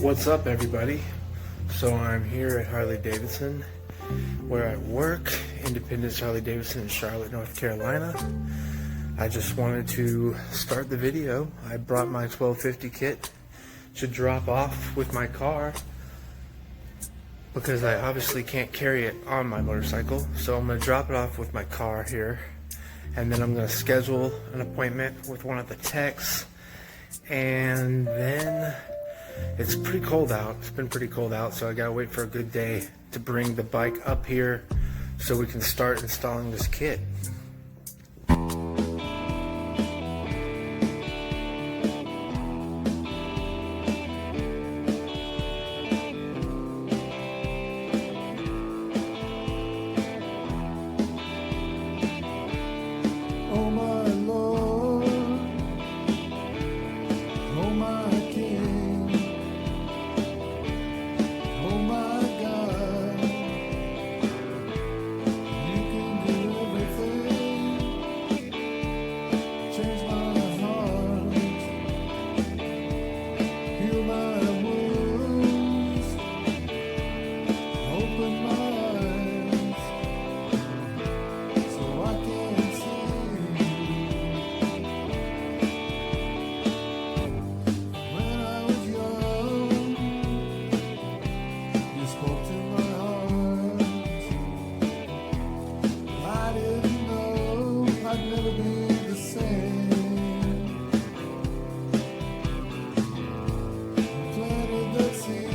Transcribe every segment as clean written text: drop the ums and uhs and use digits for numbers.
What's up, everybody? So I'm here at Harley Davidson where I work, Independence Harley Davidson in Charlotte, North Carolina. I just wanted to start the video. I brought my 1250 kit to drop off with my car because I obviously can't carry it on my motorcycle. So I'm going to drop it off with my car here, and then I'm going to schedule an appointment with one of the techs, and then it's pretty cold out. It's been pretty cold out, so I gotta wait for a good day to bring the bike up here so we can start installing this kit. Oh my Lord, oh my King, oh my God, you can do everything, change my heart, heal my wounds, open my eyes, so I can see. When I was young, you spoke to my heart. I didn't know I'd never be the same. You planted that seed,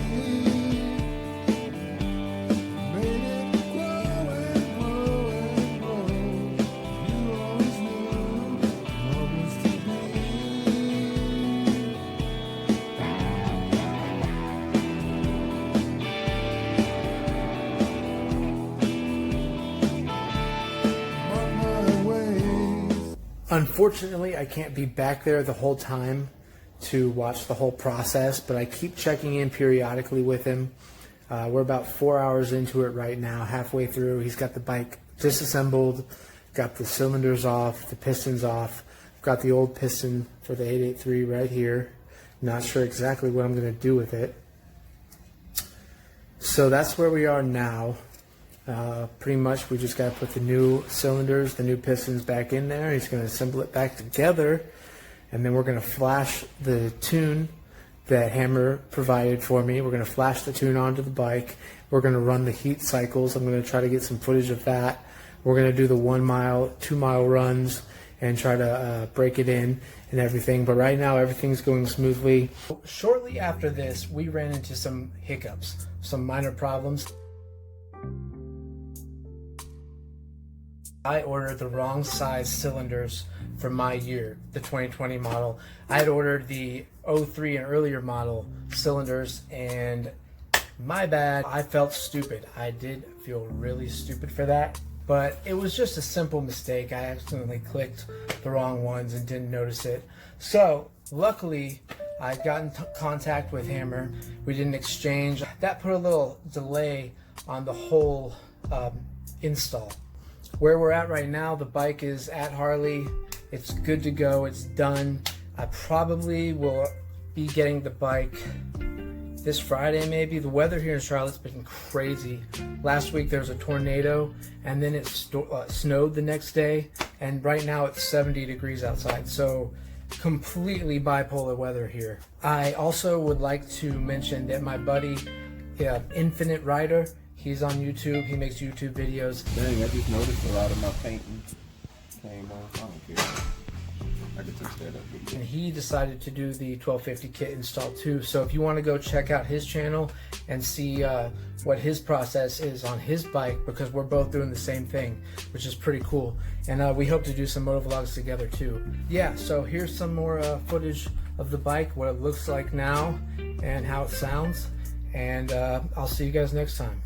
made it grow and grow and grow. You always knew what was to be. Mark my ways. Unfortunately, I can't be back there the whole time to watch the whole process, but I keep checking in periodically with him. We're about 4 hours into it right now, halfway through. He's got the bike disassembled, got the cylinders off, the pistons off. Got the old piston for the 883 right here. Not sure exactly what I'm going to do with it. So that's where we are now. Pretty much we just got to put the new cylinders, the new pistons back in there. He's going to assemble it back together, and then we're going to flash the tune that Hammer provided for me. We're going to flash the tune onto the bike. We're going to run the heat cycles. I'm going to try to get some footage of that. We're going to do the 1 mile, 2 mile runs and try to break it in and everything. But right now everything's going smoothly. Shortly after this, we ran into some hiccups, some minor problems. I ordered the wrong size cylinders for my year, the 2020 model. I had ordered the 03 and earlier model cylinders, and my bad, I felt stupid. I did feel really stupid for that, but it was just a simple mistake. I accidentally clicked the wrong ones and didn't notice it. So luckily, I got in contact with Hammer. We did an exchange. That put a little delay on the whole install. Where we're at right now, the bike is at Harley. It's good to go. It's done. I probably will be getting the bike this Friday maybe. The weather here in Charlotte's been crazy. Last week there was a tornado, and then it snowed the next day, and right now it's 70 degrees outside. So completely bipolar weather here. I also would like to mention that my buddy, Infinite Rider, he's on YouTube. He makes YouTube videos. Dang, I just noticed a lot of my painting came off. I don't care. I can touch that up again. And he decided to do the 1250 kit install too. So if you want to go check out his channel and see what his process is on his bike, because we're both doing the same thing, which is pretty cool. And we hope to do some motovlogs together too. Yeah, so here's some more footage of the bike, what it looks like now and how it sounds. And I'll see you guys next time.